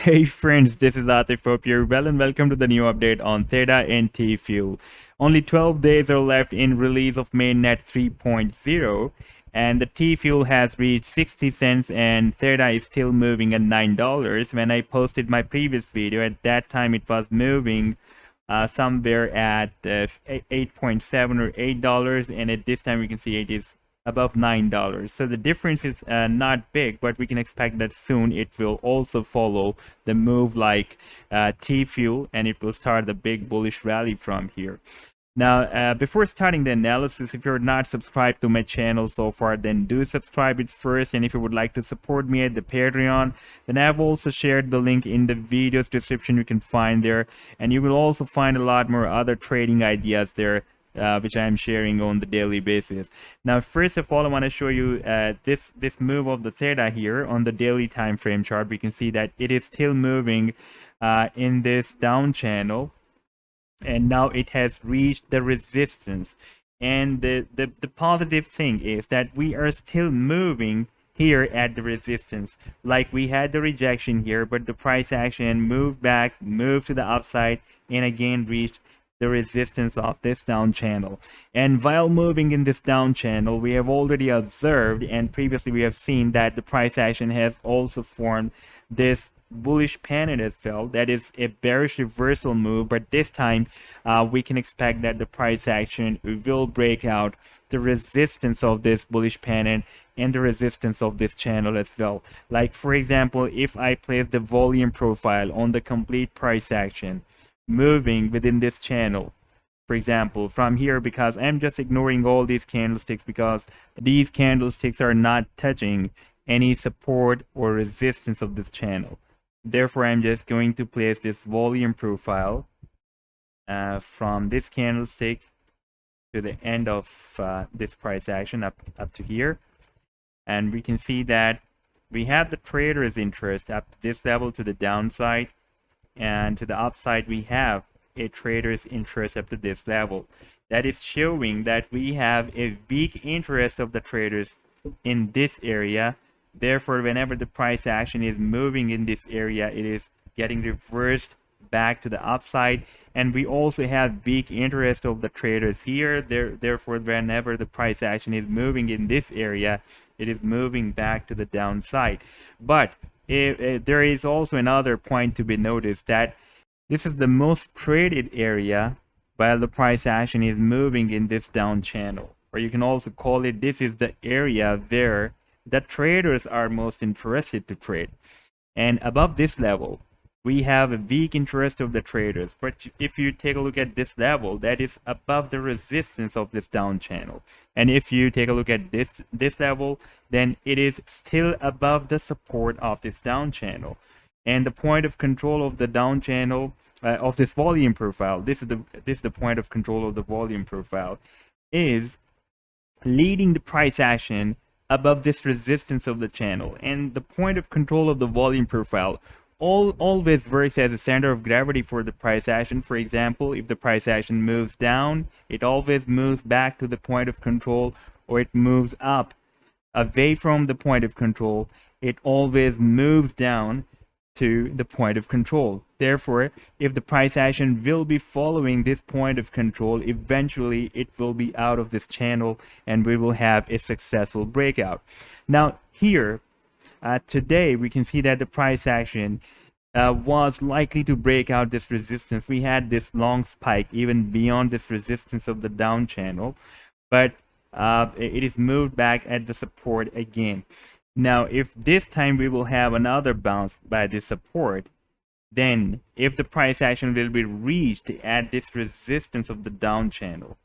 Hey friends, this is Atif. Hope you're well and welcome to the new update on Theta and TFUEL. Only 12 days are left in release of mainnet 3.0 and the TFUEL has reached 60 cents and Theta is still moving at $9. When I posted my previous video, at that time it was moving somewhere at 8.7 or $8, and at this time we can see it is above $9. So the difference is not big, but we can expect that soon it will also follow the move like TFUEL, and it will start the big bullish rally from here. Now, before starting the analysis, if you're not subscribed to my channel so far, then do subscribe it first. And if you would like to support me at the Patreon, then I've also shared the link in the video's description. You can find there, and you will also find a lot more other trading ideas there, which I'm sharing on the daily basis. Now, first of all, I want to show you this move of the Theta here on the daily time frame chart. We can see that it is still moving in this down channel, and now it has reached the resistance. And the positive thing is that we are still moving here at the resistance. Like we had the rejection here, but the price action moved back, moved to the upside, and again reached the resistance of this down channel. And while moving in this down channel, we have already observed, and previously we have seen, that the price action has also formed this bullish pennant as well. That is a bearish reversal move, but this time we can expect that the price action will break out the resistance of this bullish pennant and the resistance of this channel as well. Like for example, if I place the volume profile on the complete price action moving within this channel, for example from here, because I'm just ignoring all these candlesticks because these candlesticks are not touching any support or resistance of this channel. Therefore, I'm just going to place this volume profile from this candlestick to the end of this price action up to here. And we can see that we have the trader's interest up to this level to the downside, and to the upside we have a trader's interest up to this level. That is showing that we have a weak interest of the traders in this area. Therefore, whenever the price action is moving in this area, it is getting reversed back to the upside. And we also have weak interest of the traders here. Therefore, whenever the price action is moving in this area, it is moving back to the downside. But there is also another point to be noticed, that this is the most traded area while the price action is moving in this down channel. Or you can also call it, this is the area where the traders are most interested to trade. And above this level, we have a weak interest of the traders. But if you take a look at this level, that is above the resistance of this down channel. And if you take a look at this level, then it is still above the support of this down channel. And the point of control of the down channel of this volume profile, this is the point of control of the volume profile, is leading the price action above this resistance of the channel. And the point of control of the volume profile always works as a center of gravity for the price action. For example, if the price action moves down, it always moves back to the point of control, or it moves up away from the point of control, it always moves down to the point of control. Therefore, if the price action will be following this point of control, eventually it will be out of this channel and we will have a successful breakout. Now here, today we can see that the price action was likely to break out this resistance. We had this long spike even beyond this resistance of the down channel, but it is moved back at the support again. Now, if this time we will have another bounce by this support, then if the price action will be reached at this resistance of the down channel,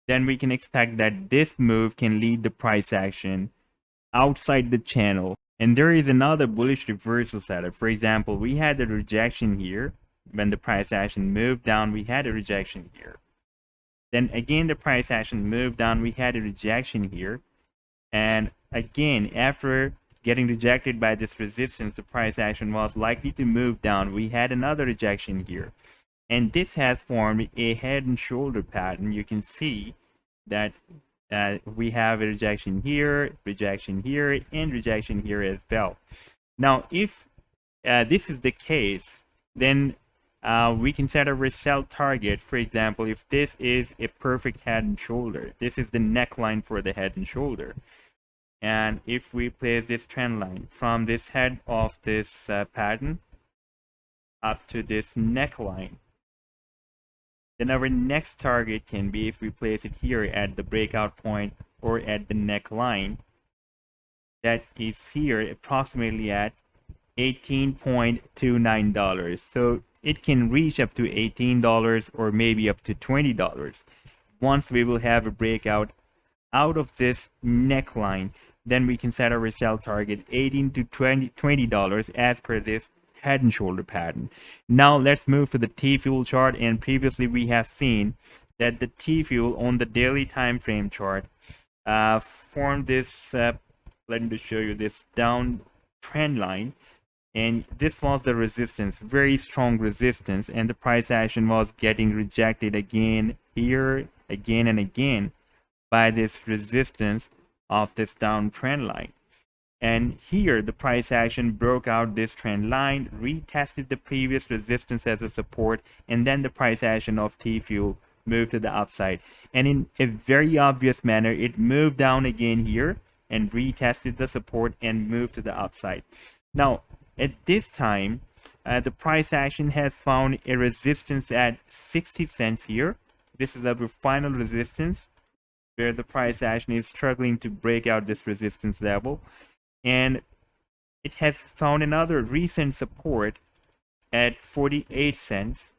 then we can expect that this move can lead the price action outside the channel. And there is another bullish reversal setup. For example, we had the rejection here. When the price action moved down, we had a rejection here. Then again, the price action moved down, we had a rejection here. And again, after getting rejected by this resistance, the price action was likely to move down. We had another rejection here. And this has formed a head and shoulder pattern. You can see that we have a rejection here, and rejection here as well. Now, if this is the case, then we can set a resell target. For example, if this is a perfect head and shoulder, this is the neckline for the head and shoulder. And if we place this trend line from this head of this pattern up to this neckline, then our next target can be, if we place it here at the breakout point or at the neckline, that is here approximately at $18.29. So it can reach up to $18 or maybe up to $20. Once we will have a breakout out of this neckline, then we can set our resell target $18 to $20 as per this head and shoulder pattern. Now let's move to the TFUEL chart, and previously we have seen that the TFUEL on the daily time frame chart formed this let me just show you this down trend line, and this was the resistance, very strong resistance, and the price action was getting rejected again here, again and again by this resistance of this down trend line. And here the price action broke out this trend line, retested the previous resistance as a support, and then the price action of TFUEL moved to the upside. And in a very obvious manner, it moved down again here and retested the support and moved to the upside. Now, at this time, the price action has found a resistance at 60 cents here. This is our final resistance, where the price action is struggling to break out this resistance level. And it has found another recent support at 48 cents.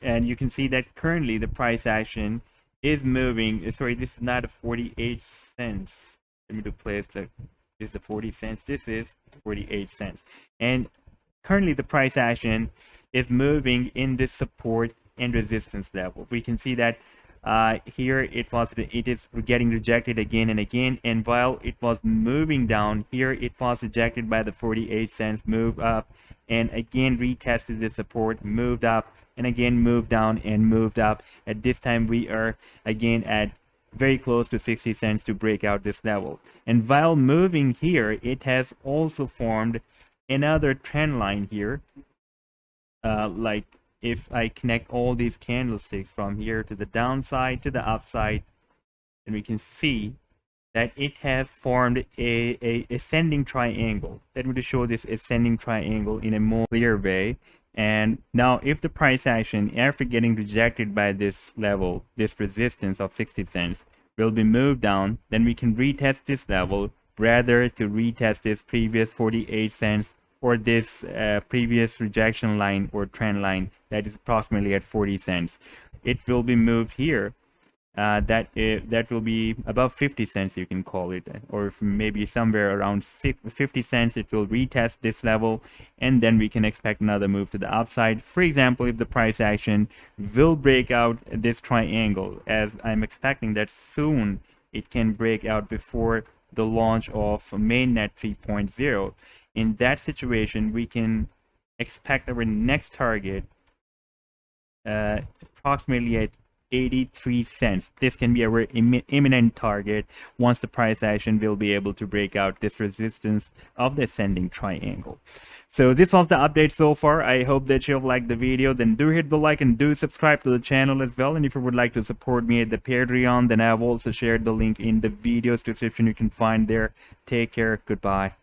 And you can see that currently the price action is moving. Sorry, this is not a 48 cents. Let me replace this is the 40 cents. This is 48 cents. And currently the price action is moving in this support and resistance level. We can see that here it is getting rejected again and again, and while it was moving down here, it was rejected by the 48 cents, moved up and again retested the support, moved up and again moved down and moved up. At this time we are again at very close to 60 cents to break out this level. And while moving here, it has also formed another trend line here, like if I connect all these candlesticks from here to the downside to the upside, then we can see that it has formed a ascending triangle. Let me just show this ascending triangle in a more clear way. And now if the price action, after getting rejected by this level, this resistance of 60 cents, will be moved down, then we can retest this level rather to retest this previous 48 cents or this previous rejection line or trend line that is approximately at 40 cents. It will be moved here. That will be above 50 cents, you can call it, or maybe somewhere around 50 cents. It will retest this level, and then we can expect another move to the upside. For example, if the price action will break out this triangle, as I'm expecting that soon it can break out before the launch of mainnet 3.0. In that situation, we can expect our next target approximately at 83 cents. This can be our imminent target once the price action will be able to break out this resistance of the ascending triangle. So this was the update so far. I hope that you have liked the video. Then do hit the like and do subscribe to the channel as well. And if you would like to support me at the Patreon, then I've also shared the link in the video's description. You can find there. Take care. Goodbye.